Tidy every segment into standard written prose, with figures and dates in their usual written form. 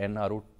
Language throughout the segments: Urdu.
NRO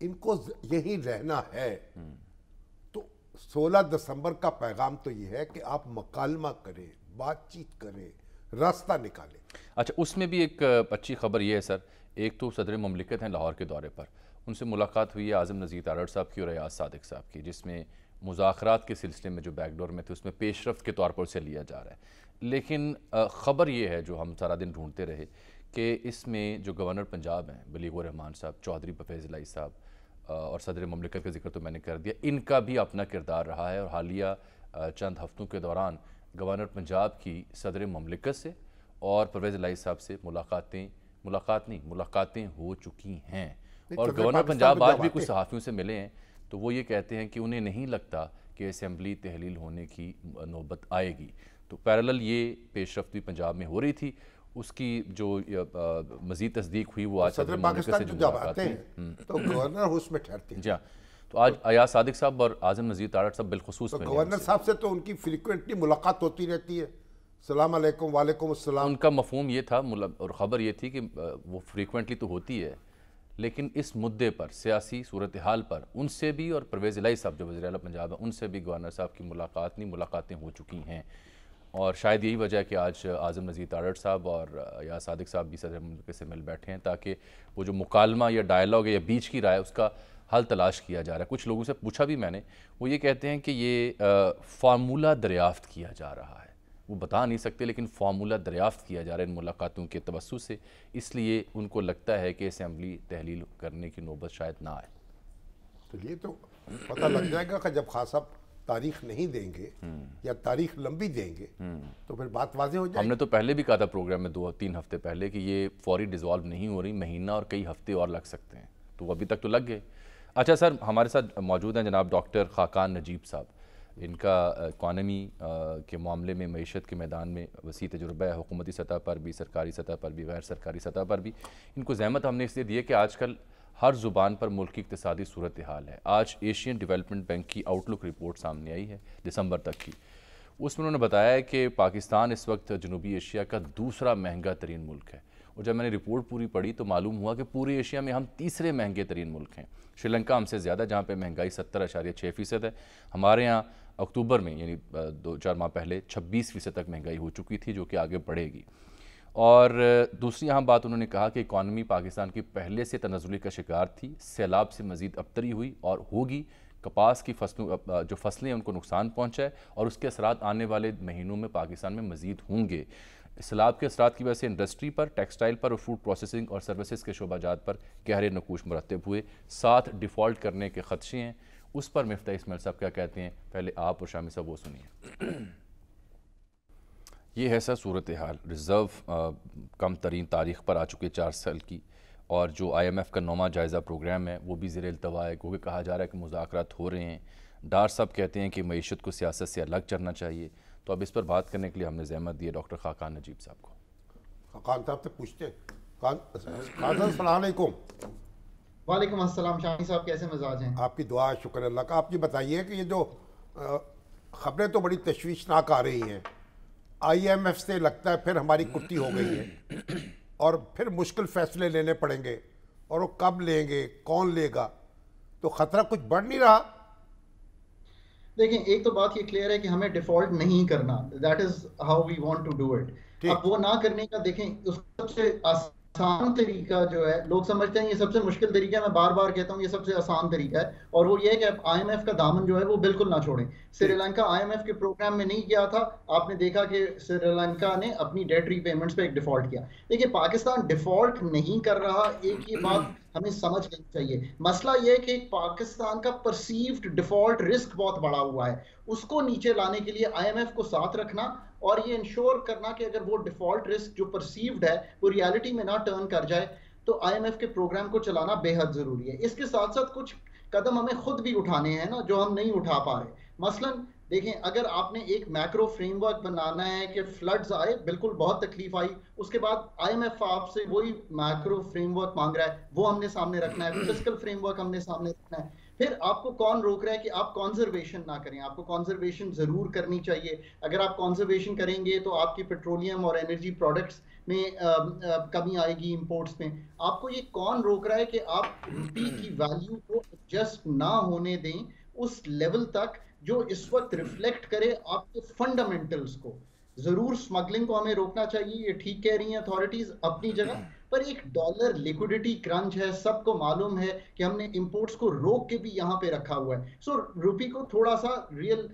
ان کو یہی رہنا ہے. تو 16 دسمبر کا پیغام تو یہ ہے کہ آپ مکالمہ کریں, بات چیت کریں, راستہ نکالیں. اچھا, اس میں بھی ایک اچھی خبر یہ ہے سر, ایک تو صدر مملکت ہیں لاہور کے دورے پر, ان سے ملاقات ہوئی ہے اعظم نذیر تارڑ صاحب کی اور ایاز صادق صاحب کی, جس میں مذاکرات کے سلسلے میں جو بیک ڈور میں تھے اس میں پیش رفت کے طور پر اسے لیا جا رہا ہے. لیکن خبر یہ ہے جو ہم سارا دن ڈھونڈتے رہے کہ اس میں جو گورنر پنجاب ہیں بلیغ الرحمان صاحب, چودھری پرویز الہی صاحب اور صدر مملکت کا ذکر تو میں نے کر دیا, ان کا بھی اپنا کردار رہا ہے. اور حالیہ چند ہفتوں کے دوران گورنر پنجاب کی صدر مملکت سے اور پرویز الہی صاحب سے ملاقاتیں ہو چکی ہیں. اور گورنر پنجاب آج بھی کچھ صحافیوں سے ملے ہیں تو وہ یہ کہتے ہیں کہ انہیں نہیں لگتا کہ اسمبلی تحلیل ہونے کی نوبت آئے گی. تو پیرالل یہ پیش رفت بھی پنجاب میں ہو رہی تھی, اس کی جو مزید تصدیق ہوئی وہ آج صدر پاکستان جو جب آتے ہیں تو گورنر اس میں ٹھہرتے ہیں. جی ہاں, تو آج ایاز صادق صاحب اور اعظم نذیر تارڑ صاحب بالخصوص گورنر صاحب سے تو ان کی فریکوینٹلی ملاقات ہوتی رہتی ہے, السلام علیکم, وعلیکم السلام. ان کا مفہوم یہ تھا اور خبر یہ تھی کہ وہ فریکوینٹلی تو ہوتی ہے, لیکن اس مدعے پر, سیاسی صورتحال پر, ان سے بھی اور پرویز الہی صاحب جو وزیر اعلیٰ پنجاب ہیں ان سے بھی گورنر صاحب کی ملاقاتیں ہو چکی ہیں. اور شاید یہی وجہ ہے کہ آج اعظم نذیر تارڑ صاحب اور ایاز صادق صاحب بھی صدر مملکت سے مل بیٹھے ہیں تاکہ وہ جو مکالمہ یا ڈائلاگ ہے یا بیچ کی رائے اس کا حل تلاش کیا جا رہا ہے. کچھ لوگوں سے پوچھا بھی میں نے, وہ یہ کہتے ہیں کہ یہ فارمولہ دریافت کیا جا رہا ہے, وہ بتا نہیں سکتے لیکن فارمولہ دریافت کیا جا رہا ہے ان ملاقاتوں کے توسط سے, اس لیے ان کو لگتا ہے کہ اسمبلی تحلیل کرنے کی نوبت شاید نہ آئے. تو یہ تو پتہ لگ جائے گا کہ جب خاص صاحب تاریخ نہیں دیں گے یا تاریخ لمبی دیں گے تو پھر بات واضح ہو جائے گی. ہم نے تو پہلے بھی کہا تھا پروگرام میں 2-3 ہفتے پہلے کہ یہ فوری ڈیزالو نہیں ہو رہی, مہینہ اور کئی ہفتے اور لگ سکتے ہیں, تو وہ ابھی تک تو لگ گئے. اچھا سر, ہمارے ساتھ موجود ہیں جناب ڈاکٹر خاقان نجیب صاحب, ان کا اکانومی کے معاملے میں, معیشت کے میدان میں وسیع تجربہ ہے, حکومتی سطح پر بھی, سرکاری سطح پر بھی, غیر سرکاری سطح پر بھی. ان کو زحمت ہم نے اس لیے دی ہے کہ آج کل ہر زبان پر ملک کی اقتصادی صورتحال ہے. آج ایشین ڈیولپمنٹ بینک کی آؤٹ لک رپورٹ سامنے آئی ہے دسمبر تک کی, اس میں انہوں نے بتایا ہے کہ پاکستان اس وقت جنوبی ایشیا کا دوسرا مہنگا ترین ملک ہے. اور جب میں نے رپورٹ پوری پڑھی تو معلوم ہوا کہ پوری ایشیا میں ہم تیسرے مہنگے ترین ملک ہیں. شری لنکا ہم سے زیادہ, جہاں پہ مہنگائی 70.6% ہے. ہمارے ہاں اکتوبر میں یعنی 2-4 ماہ پہلے 26% تک مہنگائی ہو چکی تھی, جو کہ آگے بڑھے گی. اور دوسری اہم بات انہوں نے کہا کہ اکانومی پاکستان کی پہلے سے تنزلی کا شکار تھی, سیلاب سے مزید ابتری ہوئی اور ہوگی. کپاس کی جو فصلیں ان کو نقصان پہنچا ہے اور اس کے اثرات آنے والے مہینوں میں پاکستان میں مزید ہوں گے. سیلاب کے اثرات کی وجہ سے انڈسٹری پر, ٹیکسٹائل پر اور فوڈ پروسیسنگ اور سروسز کے شعبہ جات پر گہرے نقوش مرتب ہوئے. 7 ڈیفالٹ کرنے کے خدشے ہیں, اس پر مفتاح اسماعیل صاحب کیا کہتے ہیں, پہلے آپ اور شامی صاحب وہ سنیے. یہ ہے سر صورتحال. ریزرو کم ترین تاریخ پر آ چکے 4 سال کی, اور جو IMF کا 9واں جائزہ پروگرام ہے وہ بھی زیر التوا ہے, کیونکہ کہا جا رہا ہے کہ مذاکرات ہو رہے ہیں. ڈار صاحب کہتے ہیں کہ معیشت کو سیاست سے الگ چلنا چاہیے. تو اب اس پر بات کرنے کے لیے ہم نے زحمت دی ہے ڈاکٹر خاقان نجیب صاحب کو. خاقان صاحب سے پوچھتے ہیں. خاقان السلام علیکم. وعلیکم السلام. شامی صاحب کیسے مزاج ہیں؟ آپ کی دعا, شکر اللہ کا. آپ یہ بتائیے کہ یہ جو خبریں تو بڑی تشویشناک آ رہی ہیں, IMF سے لگتا ہے پھر ہماری کٹی ہو گئی ہے اور پھر مشکل فیصلے لینے پڑیں گے, اور وہ کب لیں گے, کون لے گا, تو خطرہ کچھ بڑھ نہیں رہا؟ دیکھیں, ایک تو بات یہ کلیئر ہے کہ ہمیں ڈیفالٹ نہیں کرنا, that is how we want to do it. اب وہ نہ کرنے کا دیکھیں, اس سب سے آسان طریقہ جو ہے, لوگ سمجھتے ہیں یہ سب سے مشکل طریقہ ہے, میں بار بار کہتا ہوں یہ سب سے آسان طریقہ ہے, اور وہ یہ ہے کہ IMF کا دامن جو ہے وہ بالکل نہ چھوڑیں. سری لنکا IMF کے پروگرام میں نہیں گیا تھا, آپ نے دیکھا کہ سری لنکا نے اپنی ڈیٹ ری پیمنٹس پہ ایک ڈیفالٹ کیا. دیکھیے, پاکستان ڈیفالٹ نہیں کر رہا, ایک یہ بات ہمیں سمجھ لینی چاہیے. مسئلہ یہ ہے کہ پاکستان کا پرسیوڈ ڈیفالٹ رسک بہت بڑا ہوا ہے, اس کو نیچے لانے کے لیے IMF کو ساتھ رکھنا اور یہ انشور کرنا کہ اگر وہ ڈیفالٹ رسک جو پرسیوڈ ہے وہ ریالٹی میں نہ ٹرن کر جائے, تو IMF کے پروگرام کو چلانا بے حد ضروری ہے. اس کے ساتھ ساتھ کچھ قدم ہمیں خود بھی اٹھانے ہیں نا, جو ہم نہیں اٹھا پا رہے. مثلاً دیکھیں, اگر آپ نے ایک میکرو فریم ورک بنانا ہے کہ فلڈز آئے, بالکل بہت تکلیف آئی, اس کے بعد IMF آپ سے وہی میکرو فریم ورک مانگ رہا ہے, وہ ہم نے سامنے رکھنا ہے. فسکل فریم ورک ہم نے سامنے رکھنا ہے. پھر آپ کو کون روک رہا ہے کہ آپ کنزرویشن نہ کریں؟ آپ کو کنزرویشن ضرور کرنی چاہیے. اگر آپ کنزرویشن کریں گے تو آپ کی پیٹرولیم اور انرجی پروڈکٹس میں کمی آئے گی امپورٹس میں. آپ کو یہ کون روک رہا ہے کہ آپ روپی کی ویلیو کو ایڈجسٹ نہ ہونے دیں اس لیول تک جو اس وقت ریفلیکٹ کرے آپ کے فنڈامنٹلز کو؟ ضرور سمگلنگ کو ہمیں روکنا چاہیے, یہ ٹھیک کہہ رہی ہیں اتھارٹیز اپنی جگہ, پر ایک ڈالر لیکوڈیٹی کرنچ ہے, سب کو معلوم ہے کہ ہم نے امپورٹس کو روک کے بھی یہاں پہ رکھا ہوا ہے. سو روپی کو تھوڑا سا ریئل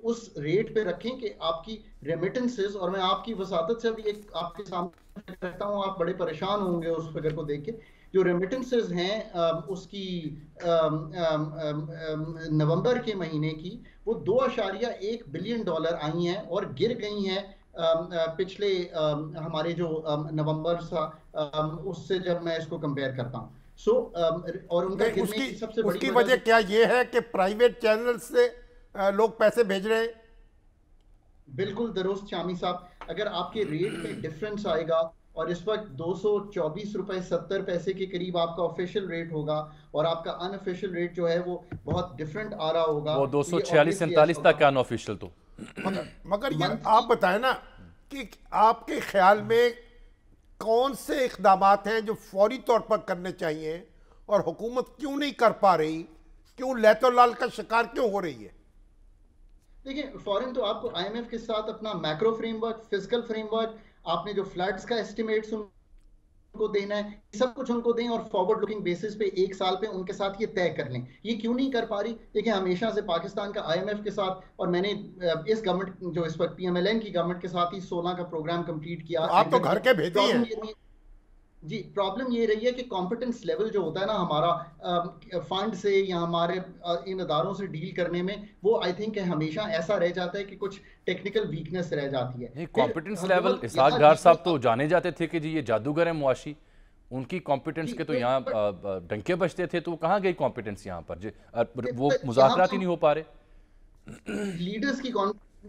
اس ریٹ پہ رکھیں کہ آپ کی ریمیٹنسز, اور میں آپ کی وساطت سے بھی ایک آپ کے سامنے رکھتا ہوں, آپ بڑے پریشان ہوں گے اس فگر کو دیکھ کے, جو ریمیٹنسز ہیں اس کی نومبر کے مہینے کی وہ $2.1 بلین آئی ہیں اور گر گئی ہیں پچھلے ہمارے جو نومبر تھا اس سے جب میں اس کو کمپیئر کرتا ہوں. سو اور ان کا گرنے کی سب سے بڑی اس کی وجہ کیا یہ ہے کہ پرائیویٹ چینل سے لوگ پیسے بھیج رہے ہیں؟ بالکل درست شامی صاحب, اگر آپ کے ریٹ میں ڈفرنس آئے گا اور اس وقت $224.70 کے قریب آپ کا آفیشیل ریٹ ہوگا اور آپ کا ان آفیشیل ریٹ جو ہے وہ بہت ڈفرنٹ آ رہا ہوگا, وہ 246-47 تک ان آفیشیل. تو مگر یہ آپ بتائیں نا کہ آپ کے خیال میں کون سے اقدامات ہیں جو فوری طور پر کرنے چاہیے اور حکومت کیوں نہیں کر پا رہی, کیوں لیت و لال کا شکار کیوں ہو رہی ہے؟ دیکھیں فورن تو آپ کو آئی ایم ایف کے ساتھ اپنا macro frame work, physical frame work, آپ نے جو فلڈز کا اسٹیمیٹس ان کو دینا ہے, سب کچھ ان کو دیں اور فارورڈ لوکنگ بیسس پہ 1 سال پہ ان کے ساتھ یہ طے کر لیں. یہ کیوں نہیں کر پا رہی؟ دیکھیں ہمیشہ سے پاکستان کا آئی ایم ایف کے ساتھ, اور میں نے اس گورنمنٹ جو اس وقت پی ایم ایل این کی گورنمنٹ کے ساتھ ہی 16 کا پروگرام کمپلیٹ کیا. آپ تو گھر کے بھیجی ہیں. جی پرابلم یہ رہی ہے کہ کمپٹنس لیول جو ہوتا ہے نا ہمارا فنڈ سے یا ہمارے ان اداروں سے ڈیل کرنے میں, وہ آئی تھنک ہمیشہ ایسا رہ جاتا ہے کہ کچھ ٹیکنیکل ویکنس رہ جاتی ہے. کمپٹنس لیول اسحاق ڈار صاحب تو جانے جاتے تھے کہ جی یہ جادوگر ہیں معاشی, ان کی کمپٹنس کے تو یہاں ڈنکے بجتے تھے, تو کہاں گئی کمپٹنس یہاں پر؟ وہ مذاکرات ہی نہیں ہو پا رہے. لیڈرز کی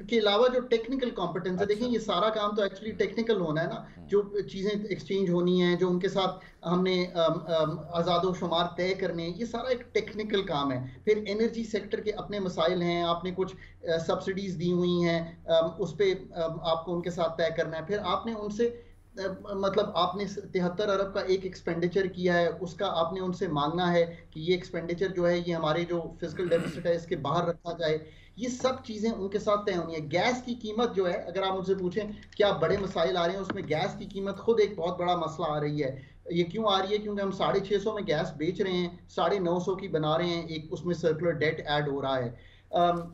کے علاوہ جو ٹیکنیکل کمپٹنس ہے, دیکھیں یہ سارا کام تو ایکچولی ٹیکنیکل ہونا ہے نا, جو چیزیں ایکسچینج ہونی ہیں, جو ان کے ساتھ ہم نے آزاد و شمار طے کرنے, یہ سارا ایک ٹیکنیکل کام ہے. پھر انرجی سیکٹر کے اپنے مسائل ہیں, آپ نے کچھ سبسڈیز دی ہوئی ہیں, اس پہ آپ کو ان کے ساتھ طے کرنا ہے. پھر آپ نے ان سے مطلب آپ نے 73 ارب کا ایک ایکسپینڈیچر کیا ہے, اس کا آپ نے ان سے مانگنا ہے کہ یہ ایکسپینڈیچر جو ہے یہ ہمارے جو فزیکل ڈیفیسٹ ہے اس کے باہر رکھا جائے. یہ سب چیزیں ان کے ساتھ طے ہونی ہے. گیس کی قیمت جو ہے, اگر آپ مجھ سے پوچھیں کیا بڑے مسائل آ رہے ہیں, اس میں گیس کی قیمت خود ایک بہت بڑا مسئلہ آ رہی ہے. یہ کیوں آ رہی ہے؟ کیونکہ ہم 650 میں گیس بیچ رہے ہیں, 950 کی بنا رہے ہیں, ایک اس میں سرکولر ڈیٹ ایڈ ہو رہا ہے.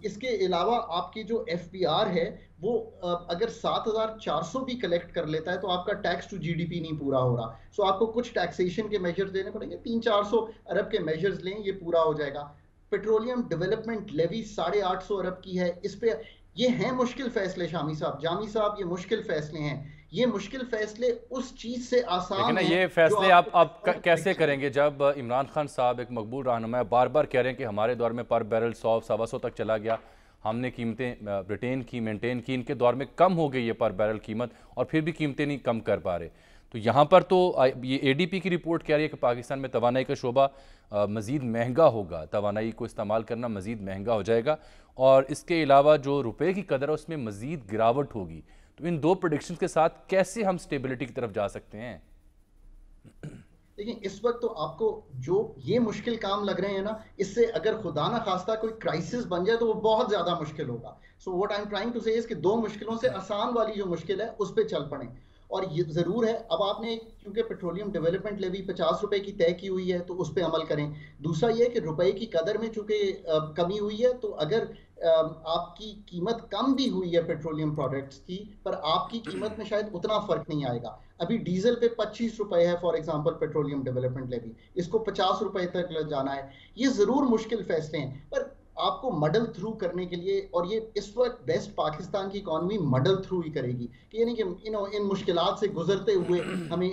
اس کے علاوہ آپ کی جو ایف پی آر ہے وہ اگر 7400 بھی کلیکٹ کر لیتا ہے تو آپ کا ٹیکس ٹو جی ڈی پی نہیں پورا ہو رہا. سو آپ کو کچھ ٹیکسیشن کے میجرز لینے پڑیں گے, 300-400 ارب کے میجرز لیں, یہ پورا ہو جائے گا. پیٹرولیم ڈیولپمنٹ لیوی 850 ارب کی ہے, اس پہ یہ ہیں مشکل فیصلے شامی صاحب, جامی صاحب, یہ مشکل فیصلے ہیں. یہ مشکل فیصلے اس چیز سے آسان ہیں. یہ فیصلے آپ کیسے کریں گے جب عمران خان صاحب ایک مقبول رہنما بار بار کہہ رہے ہیں کہ ہمارے دور میں پر بیرل 100-125 تک چلا گیا, ہم نے قیمتیں ریٹین کی, مینٹین کی, ان کے دور میں کم ہو گئی ہے پر بیرل قیمت, اور پھر بھی قیمتیں نہیں کم کر پا رہے. تو یہاں پر تو یہ اے ڈی پی کی رپورٹ کہہ رہی ہے کہ پاکستان میں توانائی کا شعبہ مزید مہنگا ہوگا, توانائی کو استعمال کرنا مزید مہنگا ہو جائے گا, اور اس کے علاوہ جو روپے کی قدر ہے اس میں مزید گراوٹ ہوگی. تو ان دو پریڈکشنز کے ساتھ کیسے ہم سٹیبلٹی کی طرف جا سکتے ہیں؟ دیکھیں اس وقت تو آپ کو جو یہ مشکل کام لگ رہے ہیں نا, اس سے اگر خدا نہ خواستہ کوئی کرائسس بن جائے تو وہ بہت زیادہ مشکل ہوگا. So what I am trying to say اس کہ 2 مشکلوں سے آسان والی جو مشکل ہے اس پہ چل پڑیں. اور یہ ضرور ہے, اب آپ نے کیونکہ پیٹرولیم ڈیولپمنٹ لیوی 50 روپے کی طے کی ہوئی ہے تو اس پہ عمل کریں. دوسرا یہ کہ روپے کی قدر میں چونکہ کمی ہوئی ہے, تو اگر آپ کی قیمت کم بھی ہوئی ہے پیٹرولیم پروڈکٹس کی, پر آپ کی قیمت میں شاید اتنا فرق نہیں آئے گا. ابھی ڈیزل پہ 25 روپے ہے for example petroleum development levy, اس کو 50 روپے تک جانا ہے. یہ ضرور مشکل فیصلے ہیں, پر آپ کو مڈل تھرو کرنے کے لیے, اور یہ اس وقت بیسٹ پاکستان کی اکانومی مڈل تھرو ہی کرے گی, کہ یعنی کہ ان مشکلات سے گزرتے ہوئے ہمیں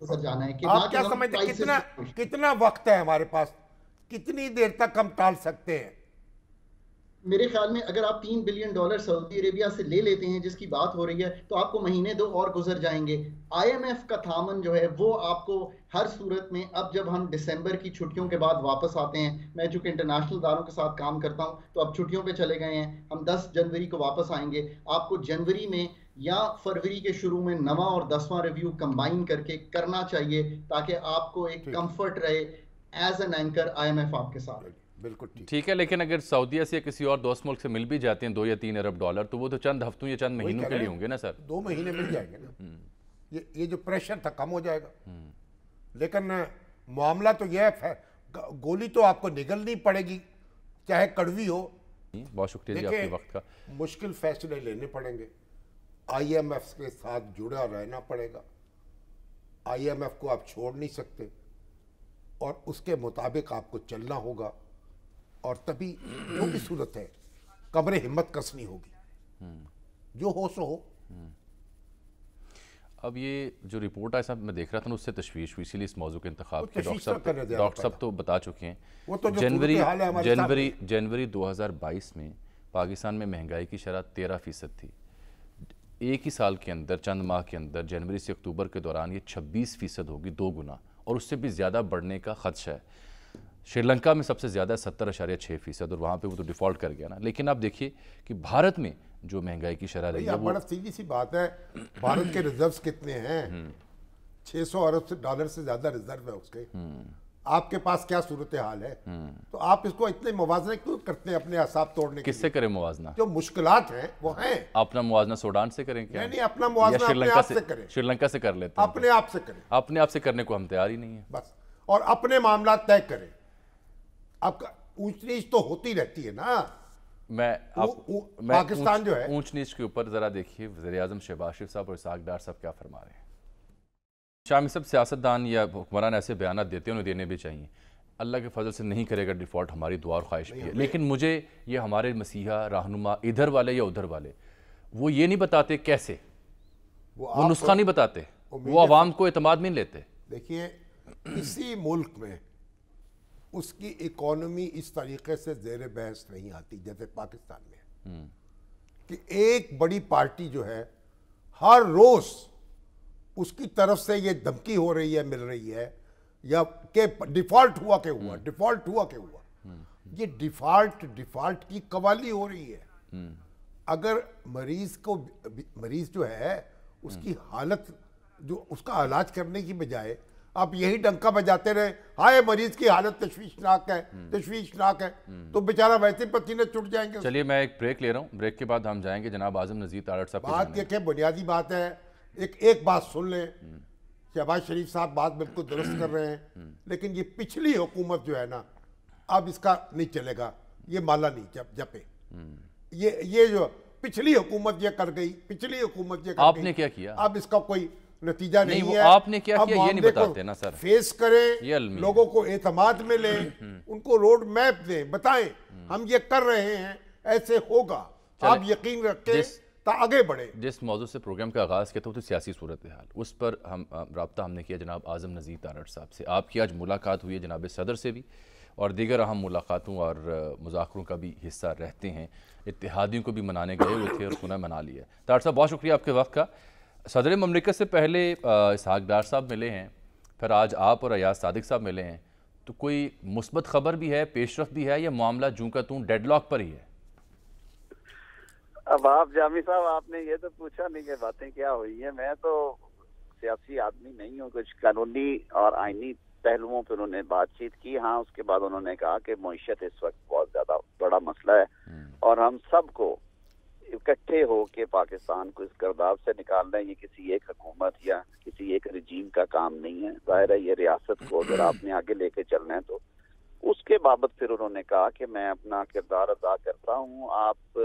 گزر جانا ہے. کہ آپ کیا سمجھتے ہیں کتنا وقت ہے ہمارے پاس, کتنی دیر تک ہم ٹال سکتے ہیں؟ میرے خیال میں اگر آپ $3 بلین سعودی عربیہ سے لے لیتے ہیں جس کی بات ہو رہی ہے تو آپ کو مہینے 2 اور گزر جائیں گے. IMF کا تھامن جو ہے وہ آپ کو ہر صورت میں، اب جب ہم دسمبر کی چھٹیوں کے بعد واپس آتے ہیں، میں چونکہ انٹرنیشنل اداروں کے ساتھ کام کرتا ہوں تو اب چھٹیوں پہ چلے گئے ہیں، ہم 10 جنوری کو واپس آئیں گے. آپ کو جنوری میں یا فروری کے شروع میں 9واں اور 10واں ریویو کمبائن کر کے کرنا چاہیے تاکہ آپ کو ایک کمفرٹ رہے ایز این اینکر IMF آپ کے ساتھ. بالکل ٹھیک ہے، لیکن اگر سعودیہ سے یا کسی اور دوست ملک سے مل بھی جاتے ہیں $2 یا 3 ارب تو وہ تو چند ہفتوں یا چند مہینوں کے لیے ہوں گے نا سر. 2 مہینے مل جائیں گے نا. یہ جو پریشر تھا کم ہو جائے گا. لیکن معاملہ تو یہ ہے، گولی تو آپ کو نگلنی پڑے گی چاہے کڑوی ہو. بہت شکریہ جی آپ کے وقت کا. مشکل فیصلے لینے پڑیں گے، IMF کے ساتھ جڑا رہنا پڑے گا. IMF کو آپ چھوڑ نہیں سکتے اور اس کے مطابق آپ کو چلنا ہوگا، اور تبھی جو بھی صورت ہے قبر ہمت کسنی ہوگی. جو ہو سو ہو. اب یہ جو رپورٹ ہے صاحب میں دیکھ رہا تھا نا، اس سے تشویش ہوئی، اسی لیے اس موضوع کے انتخاب کے ڈاکٹر صاحب تو بتا چکے ہیں. جنوری 2022 میں پاکستان میں مہنگائی کی شرح 13% تھی. ایک ہی سال کے اندر، چند ماہ کے اندر، جنوری سے اکتوبر کے دوران یہ 26% ہوگی، 2 گنا، اور اس سے بھی زیادہ بڑھنے کا خدشہ ہے. شری لنکا میں سب سے زیادہ 70.6%، اور وہاں پہ وہ تو ڈیفالٹ کر گیا نا. لیکن آپ دیکھیے کہ بھارت میں جو مہنگائی کی شرح رہی ہے وہ بڑا سیدھی سی بات ہے. بھارت کے ریزروز کتنے ہیں؟ $600 ارب سے زیادہ ریزرو ہے اس کے. آپ کے پاس کیا صورتحال ہے؟ تو آپ اس کو اتنے موازنہ کیوں کرتے ہیں اپنے اعصاب توڑنے کے؟ کس سے کریں موازنہ؟ جو مشکلات ہیں وہ ہیں. اپنا موازنہ سوڈان سے کریں کیا؟ نہیں، اپنا موازنہ اپنے آپ سے کریں. شری لنکا سے کر لیتے ہیں. اپنے آپ سے کریں. اپنے آپ سے کرنے کو ہم تیار ہی نہیں ہیں بس. اور اپنے معاملات طے کریں. آپ کا اونچ نیچ تو ہوتی رہتی ہے نا. پاکستان جو ہے اونچ نیچ کے اوپر ذرا دیکھیے وزیر اعظم شہباز شریف صاحب اور اسحاق ڈار صاحب کیا فرما رہے ہیں. شامی صاحب، سیاستدان یا حکمران ایسے بیانات دیتے ہیں، انہیں دینے بھی چاہیے. اللہ کے فضل سے نہیں کرے گا ڈیفالٹ، ہماری دعا اور خواہش بھی ہے. لیکن مجھے یہ ہمارے مسیحا رہنما ادھر والے یا ادھر والے، وہ یہ نہیں بتاتے کیسے، وہ نسخہ نہیں بتاتے، وہ عوام کو اعتماد میں لیتے. دیکھیے کسی ملک میں اس کی اکانومی اس طریقے سے زیر بحث نہیں آتی جیسے پاکستان میں، کہ ایک بڑی پارٹی جو ہے ہر روز اس کی طرف سے یہ دھمکی ہو رہی ہے، مل رہی ہے، یا کہ ڈیفالٹ ہوا کہ ہوا، ڈیفالٹ ہوا کہ ہوا. یہ ڈیفالٹ کی قوالی ہو رہی ہے. اگر مریض جو ہے اس کی حالت، جو اس کا علاج کرنے کی بجائے آپ یہی ڈنکا بجاتے رہے، ہائے مریض کی حالت تشویشناک ہے، تو بیچارہ ویسے پسینے چھوٹ جائیں گے. چلیے میں ایک بریک لے رہا ہوں، بریک کے بعد ہم جائیں گے جناب اعظم نذیر تارڑ صاحب. بات یہ کہ بنیادی بات ہے، ایک بات سن لیں، شہباز شریف صاحب بات بالکل درست کر رہے ہیں، لیکن یہ پچھلی حکومت جو ہے نا، اب اس کا نہیں چلے گا، یہ مالا نہیں جپے. یہ جو پچھلی حکومت یہ کر گئی، پچھلی حکومت یہ کر گئی، آپ نے کیا کیا؟ اب اس کا کوئی نتیجہ نہیں ہے. آپ نے کیا کیا یہ نہیں بتاتے نا سر. فیس کریں، لوگوں کو اعتماد میں لیں، ان کو روڈ میپ دیں، بتائیں ہم یہ کر رہے ہیں، ایسے ہوگا، آپ یقین رکھیں تا آگے بڑھے. جس موضوع سے پروگرام کا آغاز کیا تھا وہ تو سیاسی صورتحال، اس پر ہم رابطہ ہم نے کیا جناب اعظم نذیر تارڑ صاحب سے. آپ کی آج ملاقات ہوئی ہے جناب صدر سے بھی، اور دیگر اہم ملاقاتوں اور مذاکروں کا بھی حصہ رہتے ہیں. اتحادیوں کو بھی منانے گئے ہوئے تھے اور انہیں منا لیا. تارڑ صاحب بہت شکریہ آپ کے وقت کا. صدر مملکت سے پہلے اسحاق ڈار صاحب ملے ہیں، پھر آج آپ اور ایاز صادق صاحب ملے ہیں، تو کوئی مثبت خبر بھی ہے، پیش رفت بھی ہے، یا معاملہ جوں کا توں ڈیڈ لاک پر ہی ہے؟ اب آپ جامی صاحب، آپ نے یہ تو پوچھا نہیں کہ باتیں کیا ہوئی ہیں. میں تو سیاسی آدمی نہیں ہوں. کچھ قانونی اور آئینی پہلوؤں پہ انہوں نے بات چیت کی. ہاں، اس کے بعد انہوں نے کہا کہ معیشت اس وقت بہت زیادہ بڑا مسئلہ ہے اور ہم سب کو اکٹھے ہو کے پاکستان کو اس گرداب سے نکالنا ہے. یہ کسی ایک حکومت یا کسی ایک رجیم کا کام نہیں ہے. ظاہر ہے یہ ریاست کو اگر آپ نے آگے لے کے چلنا ہے تو اس کے بابت پھر انہوں نے کہا کہ میں اپنا کردار ادا کرتا ہوں. آپ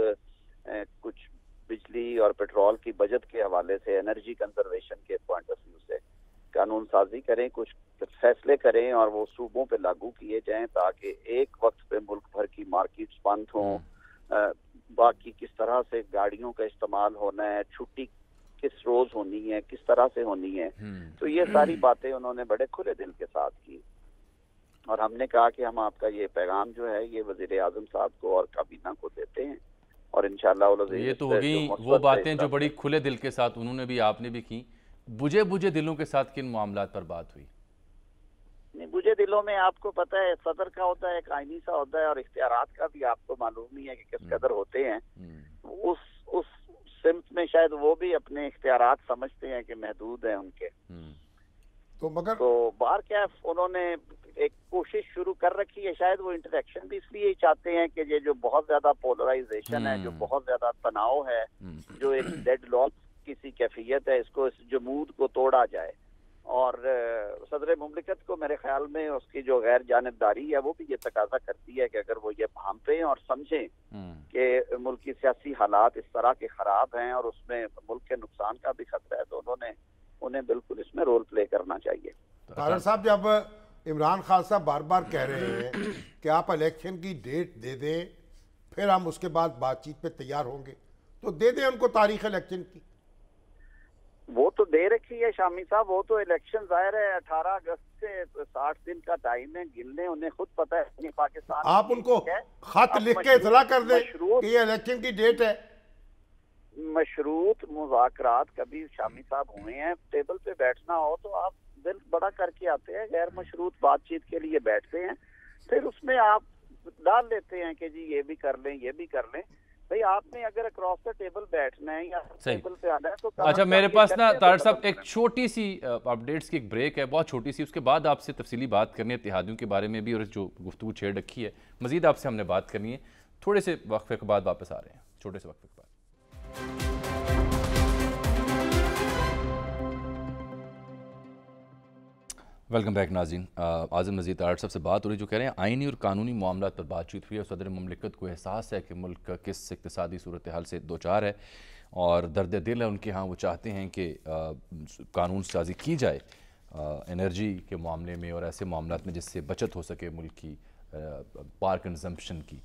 کچھ بجلی اور پیٹرول کی بجٹ کے حوالے سے، انرجی کنزرویشن کے پوائنٹ آف ویو سے قانون سازی کریں، کچھ فیصلے کریں اور وہ صوبوں پہ لاگو کیے جائیں تاکہ ایک وقت پہ ملک بھر کی مارکیٹس بند ہوں. باقی کس طرح سے گاڑیوں کا استعمال ہونا ہے، چھٹی کس روز ہونی ہے، کس طرح سے ہونی ہے. تو یہ ساری باتیں انہوں نے بڑے کھلے دل کے ساتھ کی. اور ہم نے کہا کہ ہم آپ کا یہ پیغام جو ہے یہ وزیر اعظم صاحب کو اور کابینہ کو دیتے ہیں، اور انشاءاللہ یہ تو ہو گئی وہ باتیں جو بڑی کھلے دل کے ساتھ انہوں نے بھی آپ نے بھی کی. بجھے بجھے دلوں کے ساتھ کن معاملات پر بات ہوئی؟ نہیں، بجھے دلوں میں آپ کو پتہ ہے صدر کا ہوتا ہے ایک آئینی سا ہوتا ہے، اور اختیارات کا بھی آپ کو معلوم نہیں ہے کہ کس قدر ہوتے ہیں. اس سمت میں شاید وہ بھی اپنے اختیارات سمجھتے ہیں کہ محدود ہیں ان کے. تو بار کیا انہوں نے ایک کوشش شروع کر رکھی ہے، شاید وہ انٹریکشن بھی اس لیے چاہتے ہیں کہ یہ جو بہت زیادہ پولرائزیشن ہے، جو بہت زیادہ تناؤ ہے، جو ایک ڈیڈ لاک کسی کیفیت ہے، اس جمود کو توڑا جائے. اور صدر مملکت کو میرے خیال میں اس کی جو غیر جانبداری ہے وہ بھی یہ تقاضا کرتی ہے کہ اگر وہ یہ بھانپیں اور سمجھیں کہ ملکی سیاسی حالات اس طرح کے خراب ہیں اور اس میں ملک کے نقصان کا بھی خطرہ ہے، تو انہیں بالکل اس میں رول پلے کرنا چاہیے. طاہر صاحب، جب عمران خان صاحب بار بار کہہ رہے ہیں کہ آپ الیکشن کی ڈیٹ دے دیں پھر ہم اس کے بعد بات چیت پہ تیار ہوں گے، تو دے دیں ان کو تاریخ الیکشن کی. وہ تو دے رکھی ہے شامی صاحب، وہ تو الیکشن ظاہر ہے 18 اگست سے 60 دن کا ٹائم ہے، گن لیں، انہیں خود پتہ ہے پاکستان. آپ ان کو خط لکھ کے اطلاع کر دیں کہ یہ الیکشن کی ڈیٹ ہے. مشروط مذاکرات کبھی شامی صاحب ہوئے ہیں، ٹیبل پہ بیٹھنا ہو تو آپ دل بڑا کر کے آتے ہیں، غیر مشروط بات چیت کے لیے بیٹھتے ہیں، پھر اس میں آپ ڈال لیتے ہیں کہ جی یہ بھی کر لیں یہ بھی کر لیں. بھئی آپ نے اگر اکراس دا ٹیبل بیٹھنا ہے یا ٹیبل پہ آنا ہے تو اچھا میرے پاس نا طاہر صاحب ایک چھوٹی سی اپڈیٹس کی ایک بریک ہے، بہت چھوٹی سی، اس کے بعد آپ سے تفصیلی بات کرنی ہے اتحادیوں کے بارے میں بھی، اور جو گفتگو چھیڑ رکھی ہے مزید آپ سے ہم نے بات کرنی ہے. تھوڑے سے وقفے کے بعد واپس آ رہے ہیں، چھوٹے سے وقفے کے بعد. ویلکم بیک ناظرین. اعظم نذیر طاہر صاحب سے بات ہو رہی جو کہہ رہے ہیں آئینی اور قانونی معاملات پر بات چیت ہوئی ہے. صدر مملکت کو احساس ہے کہ ملک کس اقتصادی صورتحال سے دوچار ہے اور درد دل ہے ان کے ہاں. وہ چاہتے ہیں کہ قانون سازی کی جائے انرجی کے معاملے میں اور ایسے معاملات میں جس سے بچت ہو سکے ملک کی پاور کنزمپشن کی.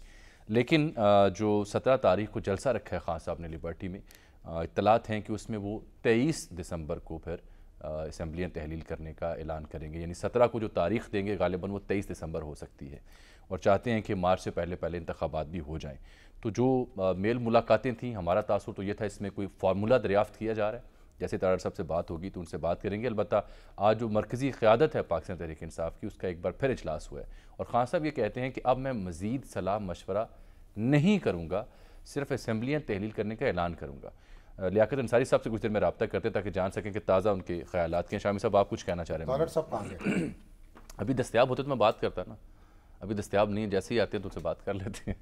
لیکن جو 17 تاریخ کو جلسہ رکھا ہے خان صاحب نے لبرٹی میں، اطلاعات ہیں کہ اس میں وہ 23 دسمبر کو پھر اسمبلیاں تحلیل کرنے کا اعلان کریں گے. یعنی 17 کو جو تاریخ دیں گے غالباً وہ 23 دسمبر ہو سکتی ہے، اور چاہتے ہیں کہ مارچ سے پہلے انتخابات بھی ہو جائیں. تو جو میل ملاقاتیں تھیں، ہمارا تاثر تو یہ تھا اس میں کوئی فارمولہ دریافت کیا جا رہا ہے. جیسے طاہر صاحب سے بات ہوگی تو ان سے بات کریں گے. البتہ آج جو مرکزی قیادت ہے پاکستان تحریک انصاف کی، اس کا ایک بار پھر اجلاس ہوا ہے، اور خان صاحب یہ کہتے ہیں کہ اب میں مزید صلاح مشورہ نہیں کروں گا، صرف اسمبلیاں تحلیل کرنے کا اعلان کروں گا. لیاقت انصاری صاحب سے کچھ دیر میں رابطہ کرتے تاکہ جان سکیں کہ تازہ ان کے خیالات کے ہیں. شامی صاحب آپ کچھ کہنا چاہ رہے ہیں؟ طاہر صاحب کہاں گئے؟ ابھی دستیاب ہوتے تو میں بات کرتا نا، ابھی دستیاب نہیں ہے، جیسے ہی آتے ہیں تو ان سے بات کر لیتے ہیں.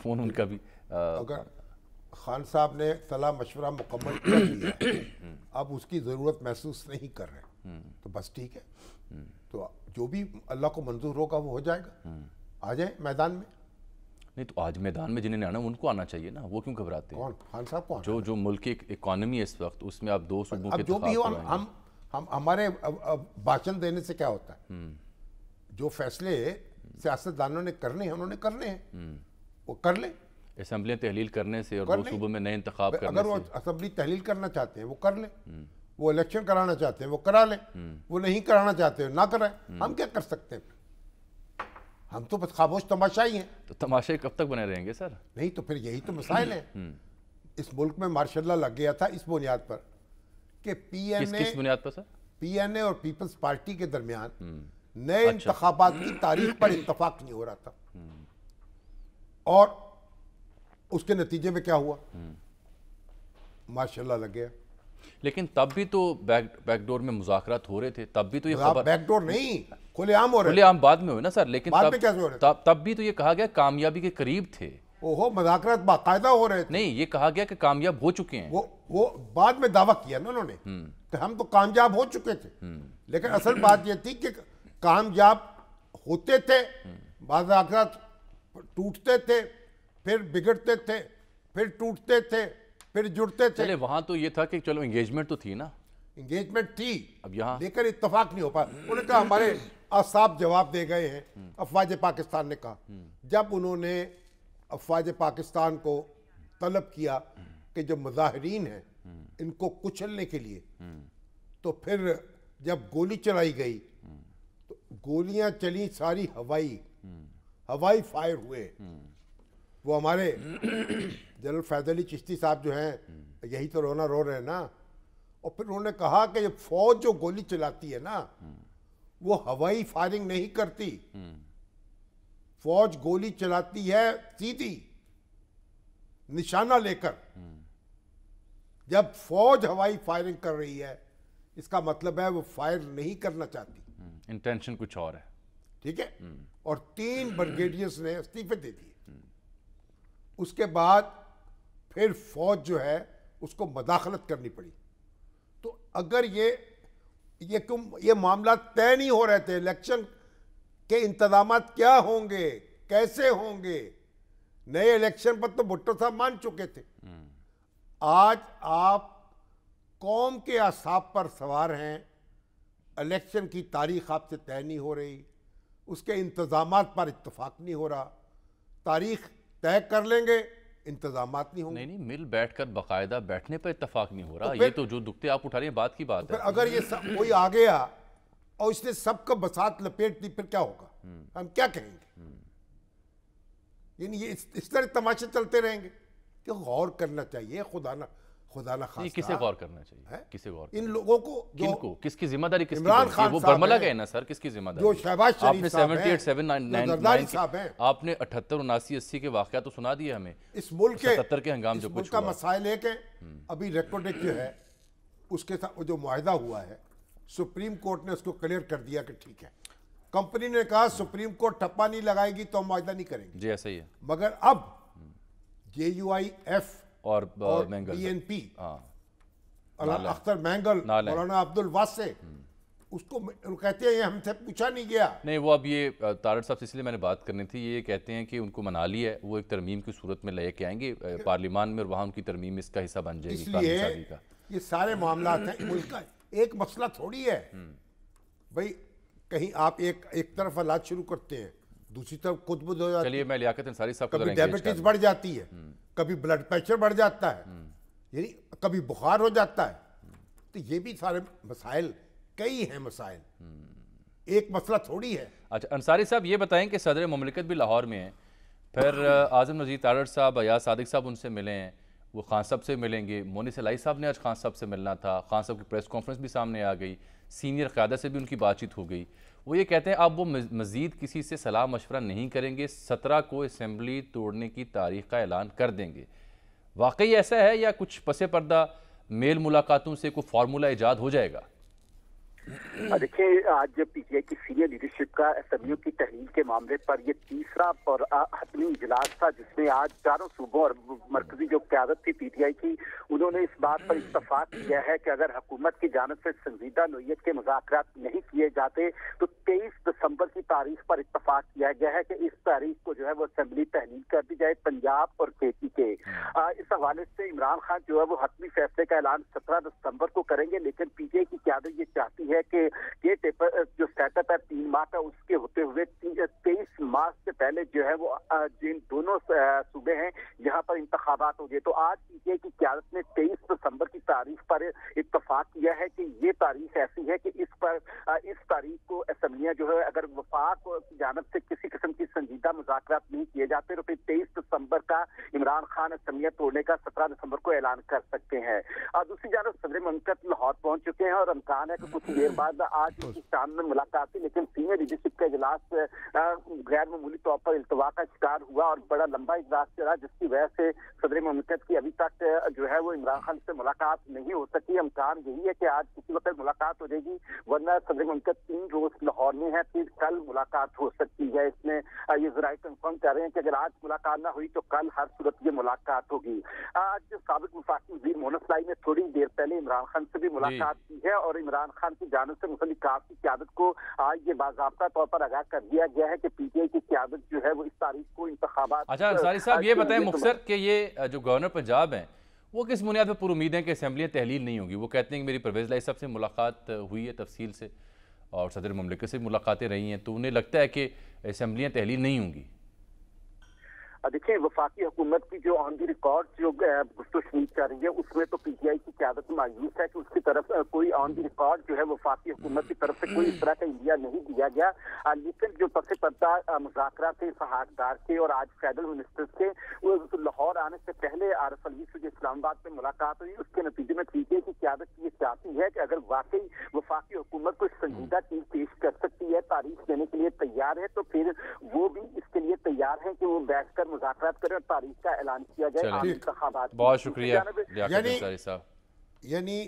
فون ان کا بھی اگر خان صاحب نے صلاح مشورہ مکمل کر لیا، اب اس کی ضرورت محسوس نہیں کر رہے تو بس ٹھیک ہے. تو جو بھی اللہ کو منظور ہوگا وہ ہو جائے گا. آ جائیں میدان میں. نہیں تو آج میدان میں جنہیں آنا ان کو آنا چاہیے نا، وہ کیوں گھبراتے ہیں؟ کون خان صاحب کون؟ جو ملک کی اکانومی ہے اس وقت، اس میں آپ 2 صوبوں کے جو بھی ہو، ہم ہمارے بھاشن دینے سے کیا ہوتا ہے؟ جو فیصلے سیاستدانوں نے کرنے ہیں انہوں نے کرنے ہیں، وہ کر لیں. اسمبلیاں تحلیل کرنے سے اور 2 صوبوں میں نئے انتخاب کرنے سے، اگر وہ اسمبلی تحلیل کرنا چاہتے ہیں وہ کر لیں، وہ الیکشن کرانا چاہتے ہیں وہ کرا لیں، وہ نہیں کرانا چاہتے ہیں نہ کرائیں. ہم کیا کر سکتے ہیں؟ ہم تو بس خاموش تماشائی ہیں. تو تماشائی کب تک بنے رہیں گے سر؟ نہیں تو پھر یہی تو مسائل ہیں. اس ملک میں ماشاء اللہ لگ گیا تھا اس بنیاد پر کہ پی این اے اور پیپلز پارٹی کے درمیان نئے انتخابات کی تاریخ پر اتفاق نہیں ہو رہا تھا، اور اس کے نتیجے میں کیا ہوا؟ ماشاء اللہ لگ گیا. لیکن تب بھی تو بیک ڈور میں مذاکرات ہو رہے تھے، تب بھی تو یہ خبر بیک ڈور نہیں، کھلے عام ہو رہے، کھلے عام بعد میں ہوئے نا سر. لیکن بعد میں کیسے ہو رہے؟ تب بھی تو یہ کہا گیا کامیابی کے قریب تھے. اوہو، مذاکرات باقاعدہ ہو رہے تھے. نہیں، یہ کہا گیا کہ کامیاب ہو چکے ہیں. وہ بعد میں دعویٰ کیا نا انہوں نے کہ ہم تو کامیاب ہو چکے تھے. لیکن اصل بات یہ تھی کہ کامیاب ہوتے تھے، مذاکرات ٹوٹتے تھے، پھر بگڑتے تھے، پھر ٹوٹتے تھے، پھر جڑتے تھے. چلے وہاں تو یہ تھا کہ چلو انگیجمنٹ تو تھی نا، انگیجمنٹ تھی، اب یہاں لیکن اتفاق نہیں ہو پایا. انہوں نے کہا ہمارے اعصاب جواب دے گئے ہیں. افواج پاکستان نے کہا، جب انہوں نے افواج پاکستان کو طلب کیا کہ جو مظاہرین ہیں ان کو کچلنے کے لیے، تو پھر جب گولی چلائی گئی تو گولیاں چلی ساری ہوائی فائر ہوئے. وہ ہمارے جنرل فیض علی چشتی صاحب جو ہیں یہی تو رونا رو رہے ہیں نا. اور پھر انہوں نے کہا کہ یہ فوج جو گولی چلاتی ہے نا وہ ہوائی فائرنگ نہیں کرتی, فوج گولی چلاتی ہے سیدھی نشانہ لے کر. جب فوج ہوائی فائرنگ کر رہی ہے اس کا مطلب ہے وہ فائر نہیں کرنا چاہتی, انٹینشن کچھ اور ہے. ٹھیک ہے. اور 3 بریگیڈیئرز نے استعفے دے دیے. اس کے بعد پھر فوج جو ہے اس کو مداخلت کرنی پڑی. تو اگر یہ معاملات طے نہیں ہو رہے تھے, الیکشن کے انتظامات کیا ہوں گے, کیسے ہوں گے, نئے الیکشن پر تو بھٹو صاحب مان چکے تھے. آج آپ قوم کے اعصاب پر سوار ہیں, الیکشن کی تاریخ آپ سے طے نہیں ہو رہی, اس کے انتظامات پر اتفاق نہیں ہو رہا. تاریخ طے کر لیں گے, انتظامات نہیں ہوں گے. نہیں مل بیٹھ کر باقاعدہ بیٹھنے پر اتفاق نہیں ہو رہا. یہ تو جو دکھتے آپ اٹھا رہے ہیں بات کی بات ہے. اگر یہ کوئی آ گیا اور اس نے سب کا بساط لپیٹ دی, پھر کیا ہوگا, ہم کیا کہیں گے؟ یعنی یہ اس طرح تماشے چلتے رہیں گے کہ غور کرنا چاہیے. خدا نہ خاصہ کسے غور کرنا چاہیے, کسے غور ان لوگوں کو, کن کو, کس کی ذمہ داری, کس عمران کی, خان وہ صاحب برملا گئے نا سر, کس کی ذمہ داری, جو شہباز شریف صاحب ہیں, 78 79 زرداری صاحب ہیں, آپ نے 78 79 80 کے واقعات تو سنا دیے ہمیں. اس ملک کے 77 کے ہنگام جو کچھ کا مسائل ایک ہے. ابھی ریکوڈک جو ہے اس کے ساتھ جو معاہدہ ہوا ہے, سپریم کورٹ نے اس کو کلیئر کر دیا کہ ٹھیک ہے. کمپنی نے کہا سپریم کورٹ ٹھپا نہیں لگائے گی تو ہم معاہدہ نہیں کریں گے. جی ایسا ہی ہے. مگر اب JUIF اور BNP, اختر مینگل, مولانا عبد الواسع, اس کو کہتے ہیں یہ ہم سے پوچھا نہیں گیا. نہیں وہ اب یہ تارڑ صاحب سے اس لیے میں نے بات کرنی تھی, یہ کہتے ہیں کہ ان کو منع لی ہے, وہ ایک ترمیم کی صورت میں لے کے آئیں گے پارلیمان میں اور وہاں ان کی ترمیم اس کا حصہ بن جائے گی. اس لیے یہ سارے معاملات ہیں ملک کا, ایک مسئلہ تھوڑی ہے بھائی. کہیں آپ ایک طرف حالات شروع کرتے ہیں, دوسری طرف خود بدھ ہو جاتی ہے. چلیے میں لیاقت انصاری صاحب کو کبھی ڈائبٹیز بڑھ جاتی ہے, کبھی بلڈ پریشر بڑھ جاتا ہے, یعنی کبھی بخار ہو جاتا ہے. تو یہ بھی سارے مسائل, کئی ہیں مسائل, ایک مسئلہ تھوڑی ہے. اچھا انصاری صاحب یہ بتائیں کہ صدر مملکت بھی لاہور میں ہیں, پھر اعظم نذیر تارڑ صاحب, ایاز صادق صاحب ان سے ملے ہیں, وہ خان صاحب سے ملیں گے, مونس الہی صاحب نے آج خان صاحب سے ملنا تھا, خان صاحب کی پریس کانفرنس بھی سامنے آ گئی, سینئر قیادت سے بھی ان کی بات چیت ہو گئی. وہ یہ کہتے ہیں اب وہ مزید کسی سے صلاح مشورہ نہیں کریں گے, 17 کو اسمبلی توڑنے کی تاریخ کا اعلان کر دیں گے. واقعی ایسا ہے یا کچھ پس پردہ میل ملاقاتوں سے کوئی فارمولہ ایجاد ہو جائے گا؟ دیکھیں آج پی ٹی آئی کی سینئر لیڈرشپ کا اسمبلیوں کی تحلیل کے معاملے پر یہ تیسرا اور حتمی اجلاس تھا, جس میں آج چاروں صوبوں اور مرکزی جو قیادت تھی پی ٹی آئی کی, انہوں نے اس بات پر اتفاق کیا ہے کہ اگر حکومت کی جانب سے سنجیدہ نوعیت کے مذاکرات نہیں کیے جاتے تو 23 دسمبر کی تاریخ پر اتفاق کیا گیا ہے کہ اس تاریخ کو جو ہے وہ اسمبلی تحلیل کر دی جائے پنجاب اور کیسی کے. اس حوالے سے عمران خان جو ہے وہ حتمی فیصلے کا اعلان 17 دسمبر کو کریں گے, لیکن پی ٹی آئی کی قیادت یہ چاہتی ہے کہ یہ جو سیٹ اپ ہے 3 ماہ کا, اس کے ہوتے ہوئے 23 مارچ سے پہلے جو ہے وہ جن دونوں صوبے ہیں جہاں پر انتخابات ہو گئے. تو آج پی ٹی آئی کی قیادت نے 23 دسمبر کی تاریخ پر اتفاق کیا ہے کہ یہ تاریخ ایسی ہے کہ اس تاریخ کو اسمبلیاں جو ہے اگر وفاق کی جانب سے کسی قسم کی سنجیدہ مذاکرات نہیں کیے جاتے تو پھر 23 دسمبر کا عمران خان اسمبلیاں توڑنے کا 17 دسمبر کو اعلان کر سکتے ہیں. دوسری جانب صدر مملکت لاہور پہنچ چکے ہیں اور امکان ہے کہ کچھ دیر بعد آج کی شام میں ملاقات تھی, لیکن سینئر لیڈرشپ کا اجلاس غیر معمولی طور پر التوا کا شکار ہوا اور بڑا لمبا اجلاس چلا, جس کی وجہ سے صدر مملکت کی ابھی تک جو ہے وہ عمران خان سے ملاقات نہیں ہو سکی. امکان یہی ہے کہ آج کسی وقت ملاقات ہو جائے گی, ورنہ صدر مملکت 3 روز لاہور میں ہے, پھر کل ملاقات ہو سکتی ہے. اس میں یہ ذرائع کنفرم کر رہے ہیں کہ اگر آج ملاقات نہ ہوئی تو کل ہر صورت یہ ملاقات ہوگی. آج سابق وفاقی وزیر مونس الہی نے تھوڑی دیر پہلے عمران خان سے بھی ملاقات کی ہے اور عمران خان کی جانب سے مسلم کاف کی قیادت کو آج یہ باضابطہ طور پر آگاہ کر دیا گیا ہے کہ پی ٹی آئی کی قیادت جو ہے وہ اس تاریخ کو انتخابات. اچھا انصاری صاحب یہ بتائیں مختصر کہ یہ جو گورنر پنجاب ہیں وہ کس بنیاد پر پر امید ہیں کہ اسمبلیاں تحلیل نہیں ہوگی؟ وہ کہتے ہیں کہ میری پرویز لائی صاحب سے ملاقات ہوئی ہے تفصیل سے اور صدر مملکت سے ملاقاتیں رہی ہیں, تو انہیں لگتا ہے کہ اسمبلیاں تحلیل نہیں ہوں گی. دیکھیں وفاقی حکومت کی جو آن دی ریکارڈ جو گفتگو شنید کر رہی ہے اس میں تو پی ٹی آئی کی قیادت مایوس ہے کہ اس کی طرف کوئی آن دی ریکارڈ جو ہے وفاقی حکومت کی طرف سے کوئی اس طرح کا انڈیا نہیں دیا گیا، لیکن جو پس پردہ مذاکرات تھے فہد ڈار کے اور آج فیڈرل منسٹرز کے، وہ لاہور آنے سے پہلے عارف علوی سے جو اسلام آباد میں ملاقات ہوئی اس کے نتیجے میں پی ٹی آئی کی قیادت یہ چاہتی ہے کہ اگر واقعی وفاقی حکومت کوئی سنجیدہ چیز پیش کر سکتی ہے، تاریخ دینے کے لیے تیار ہے، تو پھر وہ بھی اس کے لیے تیار ہیں کہ وہ بیٹھ کر مذاکرات کریں اور تاریخ کا اعلان کیا جائے عام انتخابات۔ بہت شکریہ لیاقت انصاری صاحب۔ یعنی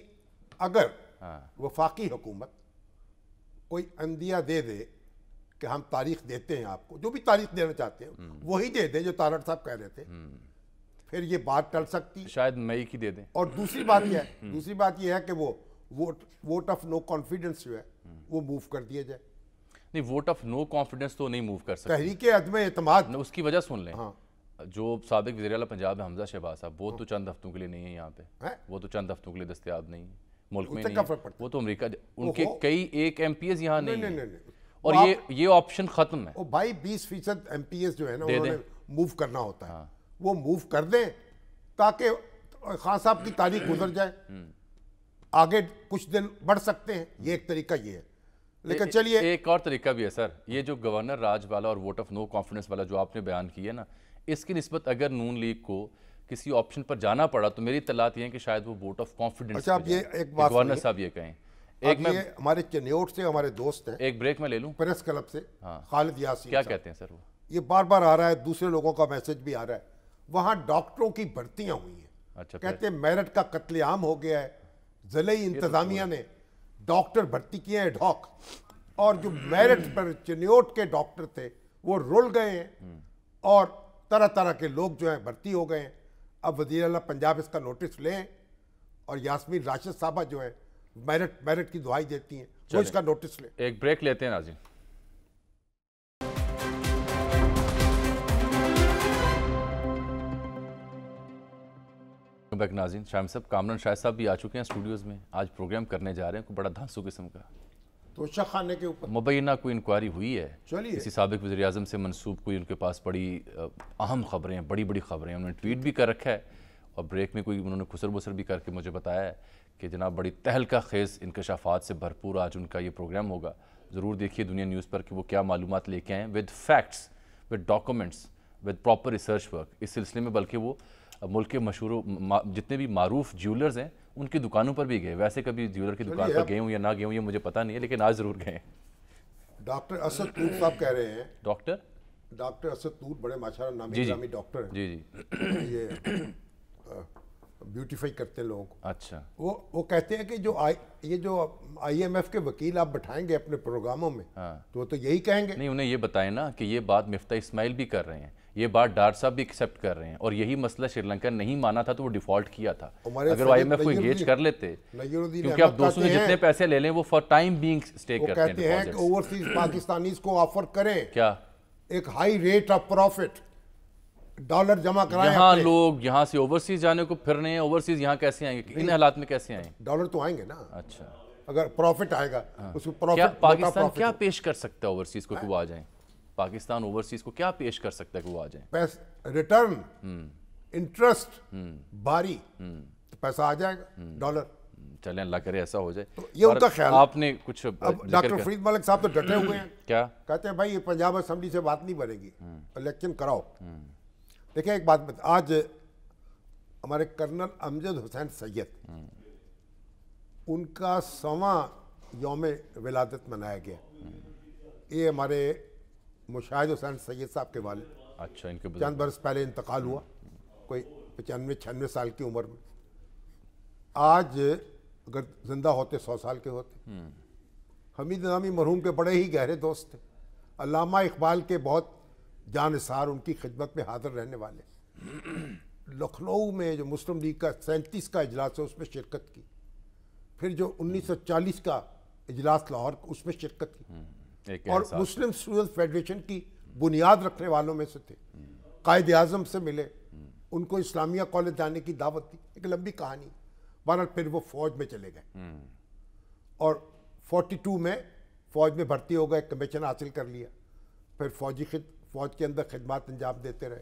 اگر وفاقی حکومت کوئی عندیہ دے دے کہ ہم تاریخ دیتے ہیں آپ کو، جو بھی تاریخ دینا چاہتے ہیں وہی دے دیں جو تارڑ صاحب کہہ رہے تھے، پھر یہ بات ٹل سکتی، شاید مئی کی دے دیں۔ اور دوسری بات یہ ہے کہ وہ ووٹ آف نو کانفیڈنس جو ہے وہ موو کر دیا جائے۔ نہیں، ووٹ آف نو کانفیڈنس تو نہیں موو کر سکتے، تحریک عدم اعتماد، اس کی وجہ سن لیں۔ جو سابق وزیر اعلیٰ پنجاب ہے حمزہ شہباز صاحب، وہ تو چند ہفتوں کے لیے نہیں ہے یہاں پہ، وہ تو چند ہفتوں کے لیے دستیاب نہیں ہے ملک میں، نہیں، وہ تو امریکہ، ان کے کئی ایک ایم پی ایز یہاں نہیں ہیں، اور یہ آپشن ختم ہے۔ بھائی 20% ایم پی ایز جو ہے نا انہوں نے موو کرنا ہوتا ہے، وہ موو کر دیں تاکہ خان صاحب کی تاریخ گزر جائے، آگے کچھ دن بڑھ سکتے ہیں، یہ ایک طریقہ یہ ہے۔ لیکن چلیے ایک اور طریقہ بھی ہے سر، یہ جو گورنر راج والا اور ووٹ آف نو کانفیڈنس والا جو آپ نے بیان کیا نا، اس کی نسبت اگر نون لیگ کو کسی آپشن پر جانا پڑا تو میری اطلاعات یہ ہیں کہ شاید وہ ووٹ آف کانفیڈنس۔ اچھا، اب یہ ایک بات گورنر صاحب یہ کہیں، ایک میں ہمارے چنیوٹ سے ہمارے دوست ہیں، ایک بریک میں لے لوں، پریس کلب سے خالد یاسین، کیا کہتے ہیں سر؟ وہ یہ بار بار آ رہا ہے، دوسرے لوگوں کا میسج بھی آ رہا ہے، وہاں ڈاکٹروں کی بھرتیاں ہوئی ہیں، اچھا، کہتے ہیں میرٹ کا قتل عام ہو گیا ہے، ضلعی انتظامیہ نے ڈاکٹر بھرتی کیے ہیں ڈھاک، اور جو میرٹ پر چنیوٹ کے ڈاکٹر تھے وہ رول گئے ہیں، اور طرح طرح کے لوگ جو ہیں بھرتی ہو گئے ہیں۔ اب وزیر اعلیٰ پنجاب اس کا نوٹس لیں، اور یاسمین راشد صاحبہ جو ہے میرٹ کی دعائی دیتی ہیں، وہ اس کا نوٹس لیں۔ ایک بریک لیتے ہیں ناظرین۔ بیک ناظرین، شاہم صاحب، کامران شاہد صاحب بھی آ چکے ہیں اسٹوڈیوز میں، آج پروگرام کرنے جا رہے ہیں کوئی بڑا دھانسو قسم کا، توشہ خانے کے اوپر مبینہ کوئی انکوائری ہوئی ہے کسی سابق وزیر اعظم سے منسوب، کوئی ان کے پاس بڑی اہم خبریں، بڑی بڑی خبریں، انہوں نے ٹویٹ بھی کر رکھا ہے، اور بریک میں کوئی انہوں نے خسر بسر بھی کر کے مجھے بتایا ہے کہ جناب بڑی تہلکہ خیز انکشافات سے بھرپور آج ان کا یہ پروگرام ہوگا۔ ضرور دیکھیے دنیا نیوز پر کہ وہ کیا معلومات لے کے آئیں، with facts, with documents, with proper research work, اس سلسلے میں بلکہ وہ ملک کے مشہور جتنے بھی معروف جیولرز ہیں ان کی دکانوں پر بھی گئے، ویسے کبھی جیولر کی دکان پر گئے ہوں یا نہ گئے ہوں یہ مجھے پتہ نہیں ہے، لیکن آج ضرور گئے ہیں۔ ڈاکٹر اسد نور صاحب کہہ رہے ہیں، ڈاکٹر اسد نور بڑے ماشاءاللہ نامی گرامی ڈاکٹر ہیں، جی یہ بیوٹیفائی کرتے ہیں لوگوں کو۔ اچھا، وہ کہتے ہیں کہ یہ جو آئی ایم ایف کے وکیل آپ بٹھائیں گے اپنے پروگراموں میں تو وہ تو یہی کہیں گے۔ نہیں، انہیں یہ بتائیں نا کہ یہ بات مفتاح اسماعیل بھی کر رہے ہیں، یہ بات ڈار صاحب بھی ایکسیپٹ کر رہے ہیں، اور یہی مسئلہ سری لنکا نہیں مانا تھا تو وہ ڈیفالٹ کیا تھا۔ اگر وہ آئی ایم ایف کو انگیج کر لیتے، کیونکہ اب دوستوں نے جتنے پیسے لے لیں وہ فار ٹائم بینگ اسٹے کرتے ہیں، وہ کہتے ہیں کہ اوورسیز پاکستانیز کو آفر کریں کیا ایک high rate of profit, dollar جمع کرائیں۔ یہاں لوگ یہاں سے اوورسیز جانے کو پھر رہے ہیں، اوورسیز یہاں کیسے آئیں گے، ان حالات میں کیسے آئیں؟ ڈالر تو آئیں گے نا، اچھا، اگر پروفٹ آئے گا اس کو پروفٹ۔ پاکستان کیا پیش کر سکتا ہے اوورسیز کو کہ وہ آ جائیں؟ پاکستان اوورسیز کو کیا پیش کر سکتا ہے کہ وہ آ جائیں؟ ریٹرن، انٹرسٹ، باری، تو پیسہ آ جائے گا، ڈالر۔ چلیں اللہ کرے ایسا ہو جائے، یہ ان کا خیال۔ آپ نے کچھ ڈاکٹر فرید ملک صاحب تو ڈٹے ہوئے ہیں، کیا کہتے ہیں بھائی پنجاب اسمبلی سے بات نہیں بنے گی، الیکشن کراؤ۔ دیکھیں ایک بات آج ہمارے کرنل امجد حسین سید ان کا 100واں یوم ولادت منایا گیا، یہ ہمارے مشاہد حسین سید صاحب کے والد، اچھا، ان کے چند برس پہلے انتقال ہوا، کوئی 95-96 سال کی عمر میں۔ آج اگر زندہ ہوتے 100 سال کے ہوتے۔ حمید نظامی مرحوم کے بڑے ہی گہرے دوست تھے، علامہ اقبال کے بہت جان نثار ان کی خدمت میں حاضر رہنے والے۔ لکھنؤ میں جو مسلم لیگ کا 37 کا اجلاس ہے اس میں شرکت کی، پھر جو 1940 کا اجلاس لاہور اس میں شرکت کی، اور مسلم اسٹوڈنٹس فیڈریشن کی بنیاد رکھنے والوں میں سے تھے۔ قائد اعظم سے ملے، ان کو اسلامیہ کالج جانے کی دعوت دی، ایک لمبی کہانی۔ بہرحال پھر وہ فوج میں چلے گئے، اور 42 میں فوج میں بھرتی ہو گئے، کمیشن حاصل کر لیا، پھر فوج کے اندر خدمات انجام دیتے رہے،